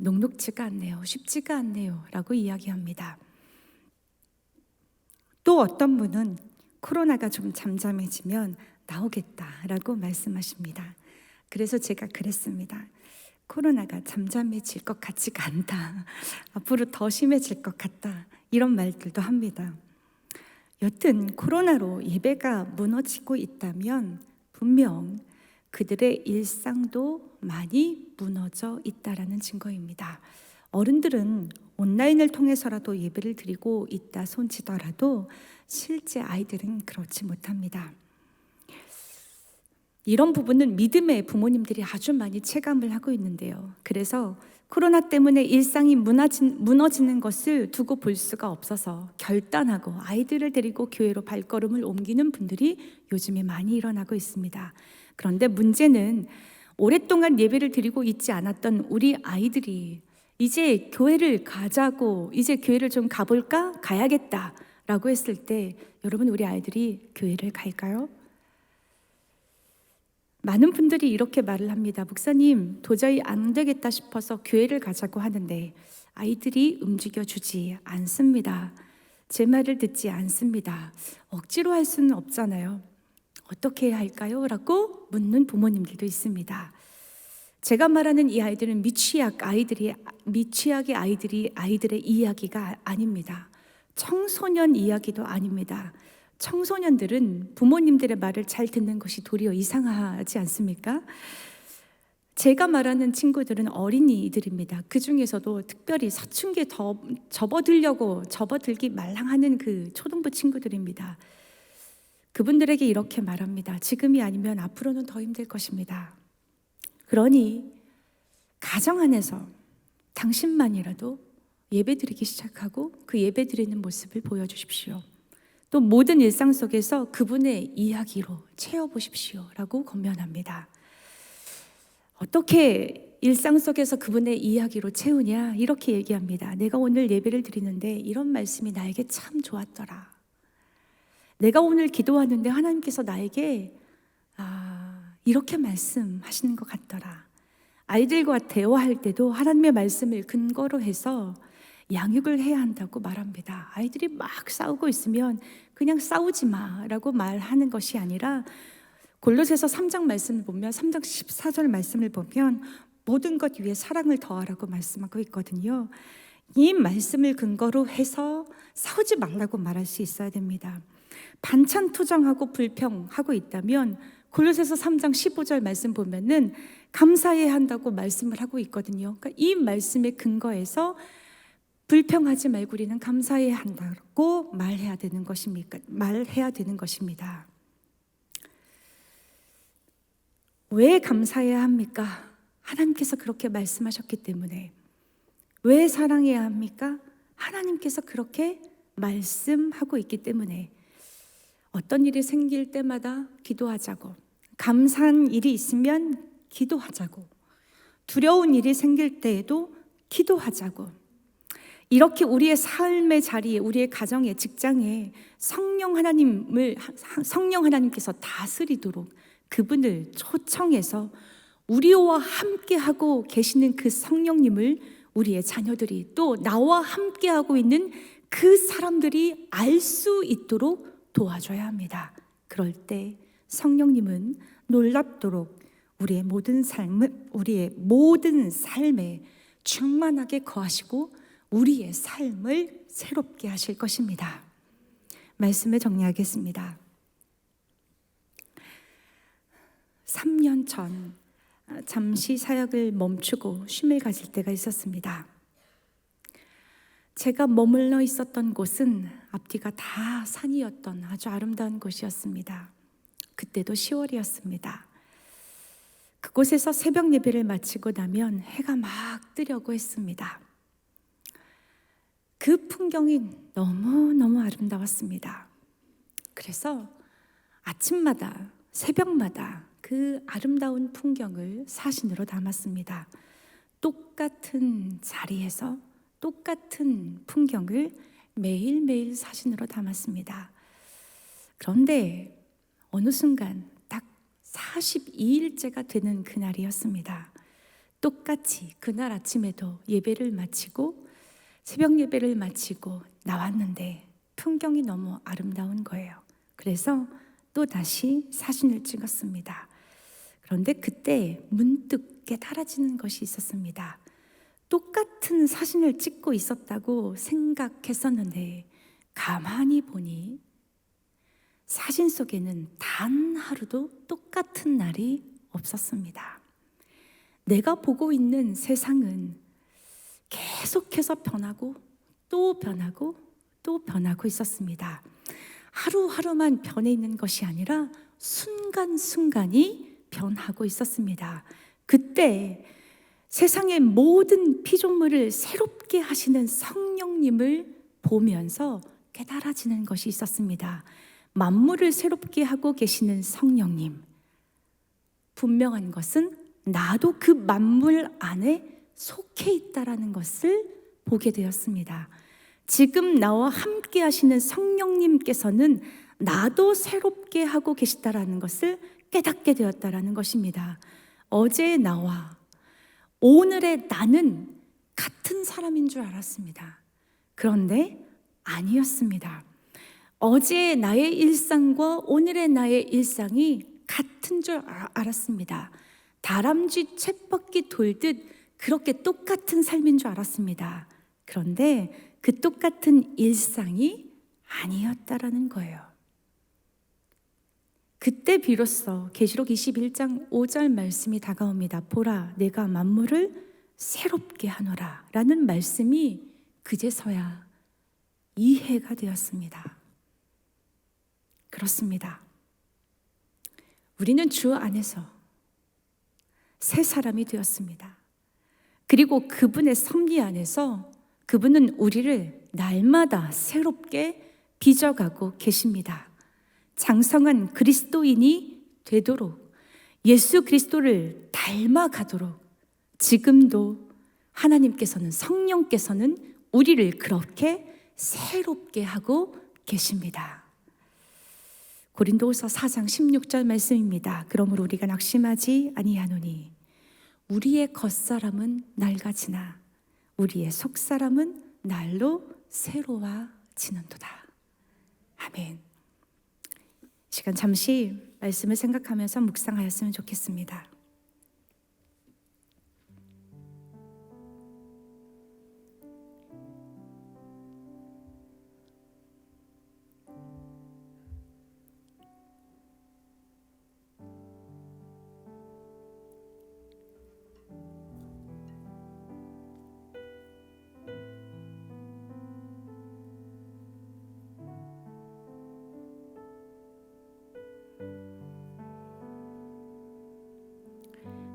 [SPEAKER 2] 녹록지가 않네요. 쉽지가 않네요. 라고 이야기합니다. 또 어떤 분은 코로나가 좀 잠잠해지면 나오겠다라고 말씀하십니다. 그래서 제가 그랬습니다. 코로나가 잠잠해질 것 같지가 않다. 앞으로 더 심해질 것 같다. 이런 말들도 합니다. 여튼 코로나로 예배가 무너지고 있다면 분명 그들의 일상도 많이 무너져 있다라는 증거입니다. 어른들은 온라인을 통해서라도 예배를 드리고 있다 손치더라도 실제 아이들은 그렇지 못합니다. 이런 부분은 믿음의 부모님들이 아주 많이 체감을 하고 있는데요. 그래서 코로나 때문에 일상이 무너지는 것을 두고 볼 수가 없어서 결단하고 아이들을 데리고 교회로 발걸음을 옮기는 분들이 요즘에 많이 일어나고 있습니다. 그런데 문제는 오랫동안 예배를 드리고 있지 않았던 우리 아이들이 이제 교회를 가자고, 이제 교회를 좀 가볼까? 가야겠다라고 했을 때 여러분, 우리 아이들이 교회를 갈까요? 많은 분들이 이렇게 말을 합니다. 목사님, 도저히 안 되겠다 싶어서 교회를 가자고 하는데 아이들이 움직여주지 않습니다. 제 말을 듣지 않습니다. 억지로 할 수는 없잖아요. 어떻게 해야 할까요? 라고 묻는 부모님들도 있습니다. 제가 말하는 이 아이들은 미취학의 아이들의 이야기가 아닙니다. 청소년 이야기도 아닙니다. 청소년들은 부모님들의 말을 잘 듣는 것이 도리어 이상하지 않습니까? 제가 말하는 친구들은 어린이들입니다. 그 중에서도 특별히 사춘기에 더 접어들기 말랑하는 그 초등부 친구들입니다. 그분들에게 이렇게 말합니다. 지금이 아니면 앞으로는 더 힘들 것입니다. 그러니 가정 안에서 당신만이라도 예배드리기 시작하고 그 예배드리는 모습을 보여주십시오. 또 모든 일상 속에서 그분의 이야기로 채워보십시오 라고 권면합니다. 어떻게 일상 속에서 그분의 이야기로 채우냐? 이렇게 얘기합니다. 내가 오늘 예배를 드리는데 이런 말씀이 나에게 참 좋았더라. 내가 오늘 기도하는데 하나님께서 나에게 이렇게 말씀하시는 것 같더라. 아이들과 대화할 때도 하나님의 말씀을 근거로 해서 양육을 해야 한다고 말합니다. 아이들이 막 싸우고 있으면 그냥 싸우지 마라고 말하는 것이 아니라 골로새서 3장 말씀을 보면 3장 14절 말씀을 보면 모든 것 위에 사랑을 더하라고 말씀하고 있거든요. 이 말씀을 근거로 해서 싸우지 말라고 말할 수 있어야 됩니다. 반찬 투정하고 불평하고 있다면 골로새서 3장 15절 말씀 보면은 감사해야 한다고 말씀을 하고 있거든요. 그러니까 이 말씀의 근거에서 불평하지 말고 우리는 감사해야 한다고 말해야 되는 것입니다. 왜 감사해야 합니까? 하나님께서 그렇게 말씀하셨기 때문에. 왜 사랑해야 합니까? 하나님께서 그렇게 말씀하고 있기 때문에. 어떤 일이 생길 때마다 기도하자고, 감사한 일이 있으면 기도하자고, 두려운 일이 생길 때에도 기도하자고, 이렇게 우리의 삶의 자리에, 우리의 가정에, 직장에 성령 하나님께서 다스리도록 그분을 초청해서 우리와 함께하고 계시는 그 성령님을 우리의 자녀들이 또 나와 함께하고 있는 그 사람들이 알 수 있도록 도와줘야 합니다. 그럴 때 성령님은 놀랍도록 우리의 모든 삶에 충만하게 거하시고 우리의 삶을 새롭게 하실 것입니다. 말씀을 정리하겠습니다. 3년 전 잠시 사역을 멈추고 쉼을 가질 때가 있었습니다. 제가 머물러 있었던 곳은 앞뒤가 다 산이었던 아주 아름다운 곳이었습니다. 그때도 10월이었습니다. 그곳에서 새벽 예배를 마치고 나면 해가 막 뜨려고 했습니다. 그 풍경이 너무너무 아름다웠습니다. 그래서 아침마다, 새벽마다 그 아름다운 풍경을 사진으로 담았습니다. 똑같은 자리에서 똑같은 풍경을 매일매일 사진으로 담았습니다. 그런데 어느 순간 딱 42일째가 되는 그날이었습니다. 똑같이 그날 아침에도 예배를 마치고 새벽 예배를 마치고 나왔는데 풍경이 너무 아름다운 거예요. 그래서 또 다시 사진을 찍었습니다. 그런데 그때 문득 깨달아지는 것이 있었습니다. 똑같은 사진을 찍고 있었다고 생각했었는데 가만히 보니 사진 속에는 단 하루도 똑같은 날이 없었습니다. 내가 보고 있는 세상은 계속해서 변하고 또 변하고 또 변하고 있었습니다. 하루하루만 변해 있는 것이 아니라 순간순간이 변하고 있었습니다. 그때 세상의 모든 피조물을 새롭게 하시는 성령님을 보면서 깨달아지는 것이 있었습니다. 만물을 새롭게 하고 계시는 성령님, 분명한 것은 나도 그 만물 안에 속해 있다라는 것을 보게 되었습니다. 지금 나와 함께 하시는 성령님께서는 나도 새롭게 하고 계시다라는 것을 깨닫게 되었다라는 것입니다. 어제의 나와 오늘의 나는 같은 사람인 줄 알았습니다. 그런데 아니었습니다. 어제의 나의 일상과 오늘의 나의 일상이 같은 줄 알았습니다. 다람쥐 쳇바퀴 돌듯 그렇게 똑같은 삶인 줄 알았습니다. 그런데 그 똑같은 일상이 아니었다라는 거예요. 그때 비로소 계시록 21장 5절 말씀이 다가옵니다. 보라, 내가 만물을 새롭게 하노라 라는 말씀이 그제서야 이해가 되었습니다. 그렇습니다. 우리는 주 안에서 새 사람이 되었습니다. 그리고 그분의 섭리 안에서 그분은 우리를 날마다 새롭게 빚어가고 계십니다. 장성한 그리스도인이 되도록 예수 그리스도를 닮아가도록 지금도 하나님께서는 성령께서는 우리를 그렇게 새롭게 하고 계십니다. 고린도후서 4장 16절 말씀입니다. 그러므로 우리가 낙심하지 아니하노니 우리의 겉사람은 낡아지나 우리의 속사람은 날로 새로워지는도다. 아멘. 시간 잠시 말씀을 생각하면서 묵상하였으면 좋겠습니다.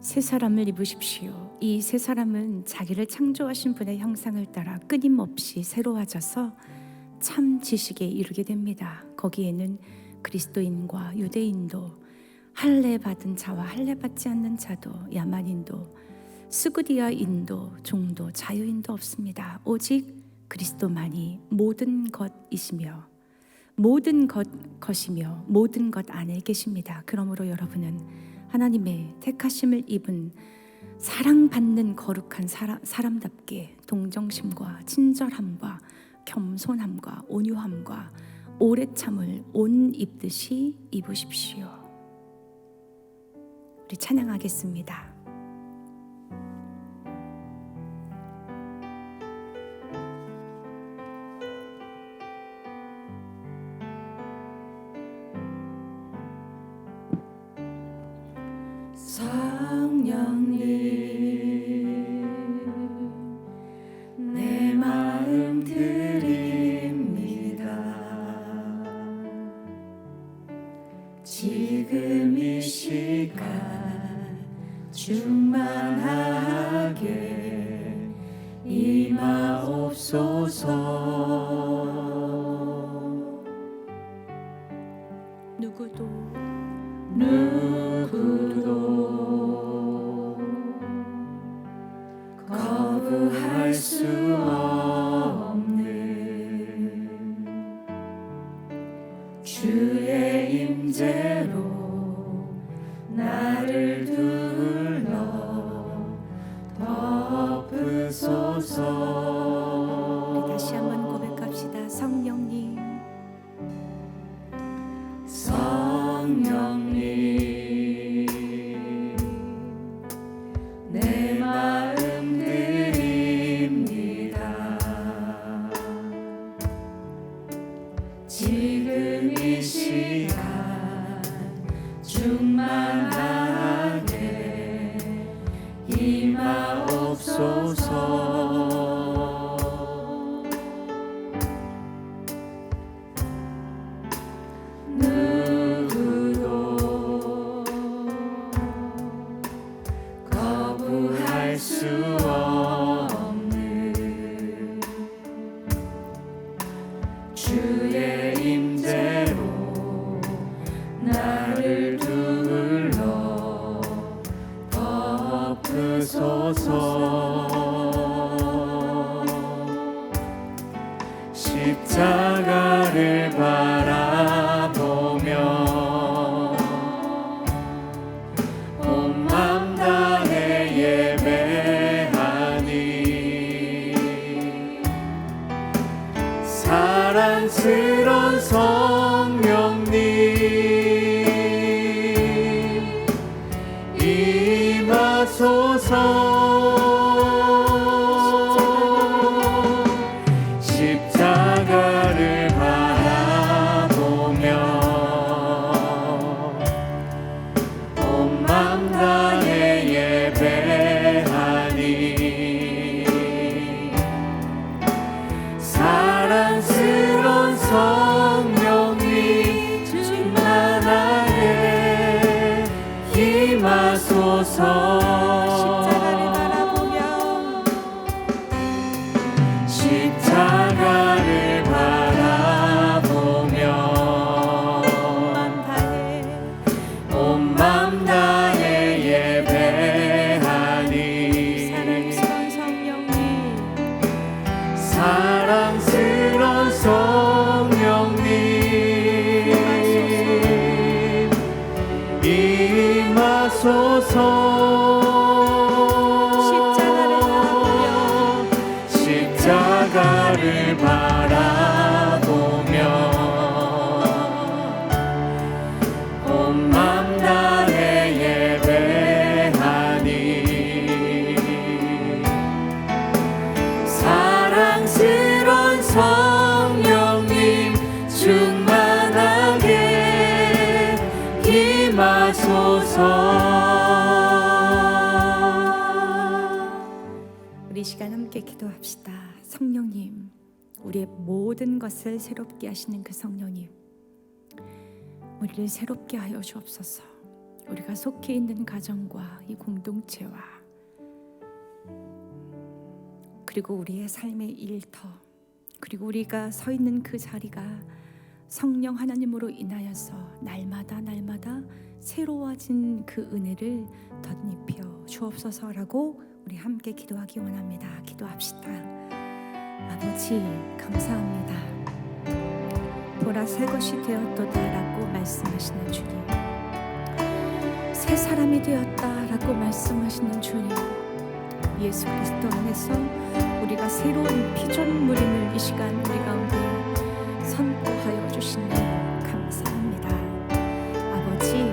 [SPEAKER 2] 새 사람을 입으십시오. 이 새 사람은 자기를 창조하신 분의 형상을 따라 끊임없이 새로워져서 참 지식에 이르게 됩니다. 거기에는 그리스도인과 유대인도, 할례 받은 자와 할례 받지 않는 자도, 야만인도, 스구디아인도, 종도, 자유인도 없습니다. 오직 그리스도만이 모든 것이시며 모든 것이며 모든 것 안에 계십니다. 그러므로 여러분은 하나님의 택하심을 입은 사랑받는 거룩한 사람답게 동정심과 친절함과 겸손함과 온유함과 오래 참을 옷 입듯이 입으십시오. 우리 찬양하겠습니다. 성령님, 내 마음 드립니다. 지금 이 시간 충만하게 임하옵소서. 누구도 거부할 수 없는 주의 임재로 나를 둘러 덮으소서. 우리 다시 한번 고백합시다. 성령님, 내 마음 드립니다. 지금 이 시간 충만하게 임하옵소서. 수 없는 주의 임재로 나를 둘러 덮으소서. 십자가를 바라보며 사랑스러운 성령님 임하소서. 십자가를 바라보며 온 맘 다해 예배하니 사랑스러운 성령님 충만하게 임하소서. 십자가를 바라보며 온 맘 다해 예배하니 사랑스러운 성령님 임하소서. 십자가를 바라보며 온 맘 다해 예배하니 사랑스러운 성령님 충만하게 임하소서. 우리 시간 함께 기도합시다. 성령님, 우리의 모든 것을 새롭게 하시는 그 성령님, 우리를 새롭게 하여 주옵소서. 우리가 속해 있는 가정과 이 공동체와 그리고 우리의 삶의 일터, 그리고 우리가 서 있는 그 자리가 성령 하나님으로 인하여서 날마다 새로워진 그 은혜를 덧입혀 주옵소서라고 우리 함께 기도하기 원합니다. 기도합시다. 아버지, 감사합니다. 보라, 새 것이 되었도다라고 말씀하시는 주님, 새 사람이 되었다라고 말씀하시는 주님, 예수 그리스도 안에서 우리가 새로운 피조물임을 이 시간 우리 가운데 선포하여 주시니 감사합니다. 아버지,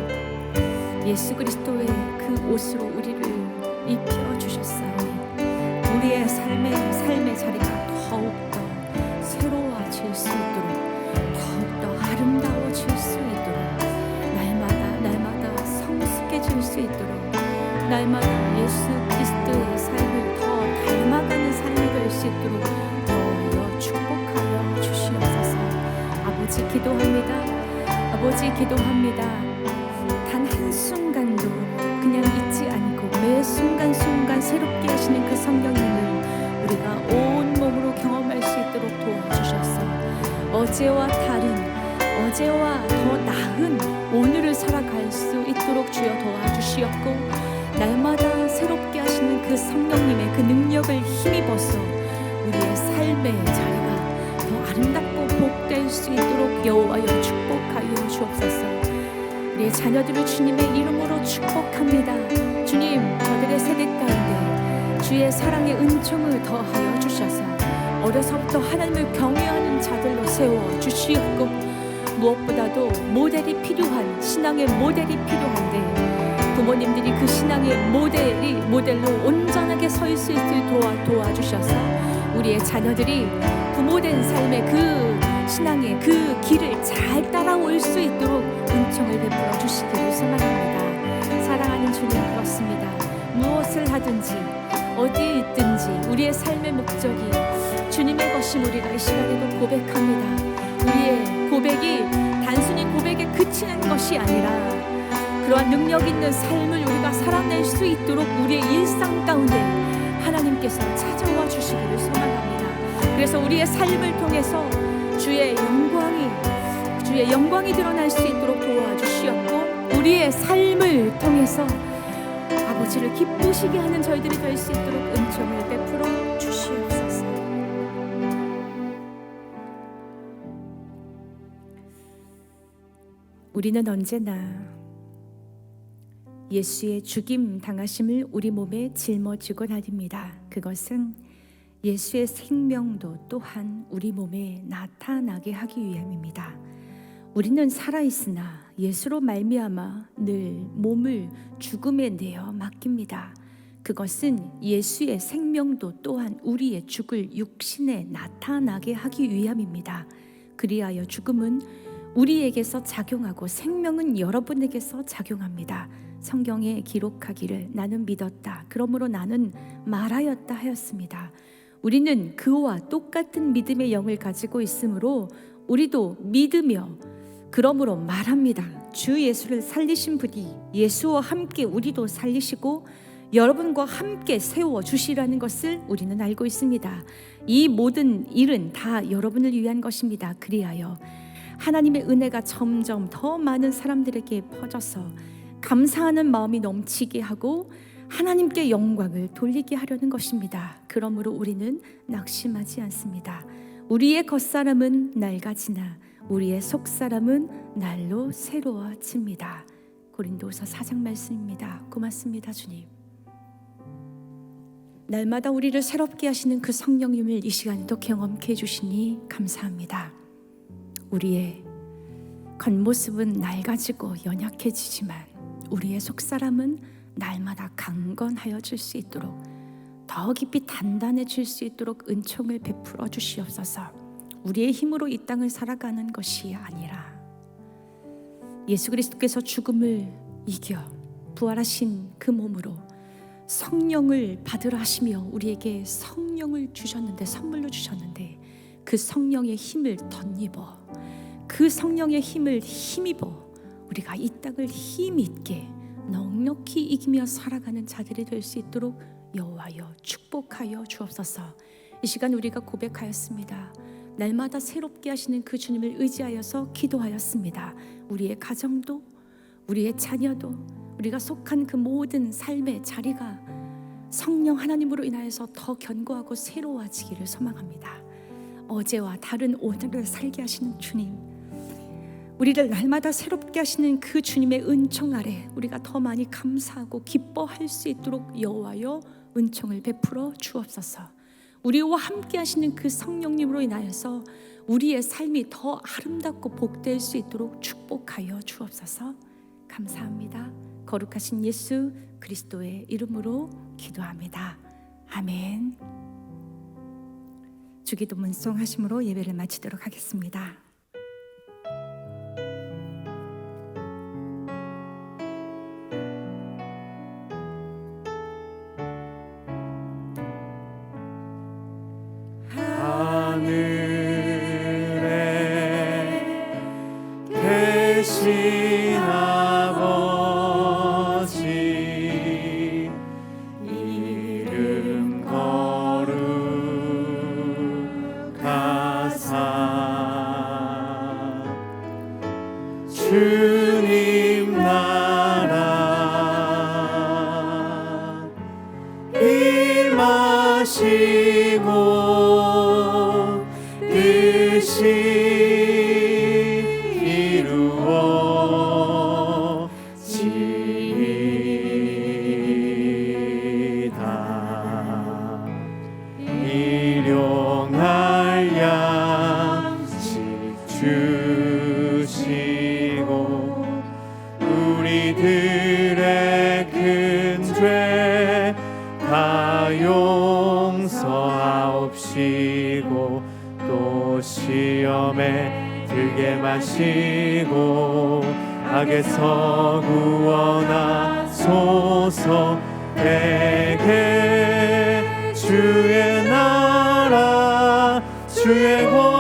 [SPEAKER 2] 예수 그리스도의 그 옷으로 우리를 입혀 주셨사오니 우리의 삶의 자리가 더욱더 새로워질 수 있도록, 더욱더 아름다워질 수 있도록, 날마다 성숙해질 수 있도록, 날마다 예수 그리스도의 삶을 더 닮아가는 삶이 될 수 있도록 여여 축복하여 주시옵소서. 아버지 기도합니다. 아버지 기도합니다. 단 한순간도 그냥 잊지 않고 매 순간순간 새롭게 하시는 그 성령님을 우리가 온 몸으로 경험할 수 있도록 도와주셔서 어제와 더 나은 오늘을 살아갈 수 있도록 주여 도와주시었고, 날마다 새롭게 하시는 그 성령님의 그 능력을 힘입어서 우리의 삶의 자리가 더 아름답고 복될 수 있도록 여호와여 축복하여 주옵소서. 우리의 자녀들을 주님의 이름으로 축복합니다. 주님, 저들의 세대 가운데 주의 사랑의 은총을 더하여 주셔서 어려서부터 하나님을 경외하는 자들로 세워 주시옵고, 무엇보다도 모델이 필요한, 신앙의 모델이 필요한데 부모님들이 그 신앙의 모델로 온전하게 서 있을 수 있도록 도와주셔서 우리의 자녀들이 부모된 삶의 그 신앙의 그 길을 잘 따라올 수 있도록 은총을 베풀어 주시기를 소망합니다. 사랑하는 주님, 그렇습니다. 무엇을 하든지 어디에 있든지 우리의 삶의 목적이 주님의 것임 우리가 이 시간에도 고백합니다. 우리의 고백이 단순히 고백에 그치는 것이 아니라 그러한 능력 있는 삶을 우리가 살아낼 수 있도록 우리의 일상 가운데 하나님께서 찾아와 주시기를 소망합니다. 그래서 우리의 삶을 통해서 주의 영광이 드러날 수 있도록 도와주시었고, 우리의 삶을 통해서 아버지를 기쁘시게 하는 저희들이 될 수 있도록 은총을 베풀어 주시옵소서. 우리는 언제나 예수의 죽임 당하심을 우리 몸에 짊어지고 다닙니다. 그것은 예수의 생명도 또한 우리 몸에 나타나게 하기 위함입니다. 우리는 살아있으나 예수로 말미암아 늘 몸을 죽음에 내어 맡깁니다. 그것은 예수의 생명도 또한 우리의 죽을 육신에 나타나게 하기 위함입니다. 그리하여 죽음은 우리에게서 작용하고 생명은 여러분에게서 작용합니다. 성경에 기록하기를 나는 믿었다, 그러므로 나는 말하였다 하였습니다. 우리는 그와 똑같은 믿음의 영을 가지고 있으므로 우리도 믿으며 그러므로 말합니다. 주 예수를 살리신 분이 예수와 함께 우리도 살리시고 여러분과 함께 세워주시라는 것을 우리는 알고 있습니다. 이 모든 일은 다 여러분을 위한 것입니다. 그리하여 하나님의 은혜가 점점 더 많은 사람들에게 퍼져서 감사하는 마음이 넘치게 하고 하나님께 영광을 돌리게 하려는 것입니다. 그러므로 우리는 낙심하지 않습니다. 우리의 겉사람은 낡아지나 우리의 속사람은 날로 새로워집니다. 고린도서 4장 말씀입니다. 고맙습니다, 주님. 날마다 우리를 새롭게 하시는 그 성령님을 이 시간에도 경험케 해주시니 감사합니다. 우리의 겉모습은 낡아지고 연약해지지만 우리의 속사람은 날마다 강건하여질 수 있도록, 더 깊이 단단해질 수 있도록 은총을 베풀어 주시옵소서. 우리의 힘으로 이 땅을 살아가는 것이 아니라 예수 그리스도께서 죽음을 이겨 부활하신 그 몸으로 성령을 받으라 하시며 우리에게 성령을 주셨는데, 선물로 주셨는데, 그 성령의 힘을 덧입어, 그 성령의 힘을 힘입어 우리가 이 땅을 힘있게 넉넉히 이기며 살아가는 자들이 될 수 있도록 여호와여 축복하여 주옵소서. 이 시간 우리가 고백하였습니다. 날마다 새롭게 하시는 그 주님을 의지하여서 기도하였습니다. 우리의 가정도, 우리의 자녀도, 우리가 속한 그 모든 삶의 자리가 성령 하나님으로 인하여서 더 견고하고 새로워지기를 소망합니다. 어제와 다른 오늘을 살게 하시는 주님, 우리를 날마다 새롭게 하시는 그 주님의 은총 아래 우리가 더 많이 감사하고 기뻐할 수 있도록 여호와여 은총을 베풀어 주옵소서. 우리와 함께 하시는 그 성령님으로 인하여서 우리의 삶이 더 아름답고 복될 수 있도록 축복하여 주옵소서. 감사합니다. 거룩하신 예수 그리스도의 이름으로 기도합니다. 아멘. 주기도 문송하심으로 예배를 마치도록 하겠습니다.
[SPEAKER 1] 하늘에 계신 아버지 이름 거룩하사 주님 나라 임하시고 뜻이 이루어지이다. 일용할 양식 주시고 우리들의 큰 죄 다 용서하옵시고 또 시험에 들게 마시고 악에서 구원하소서. 대개 주의 나라 주의 권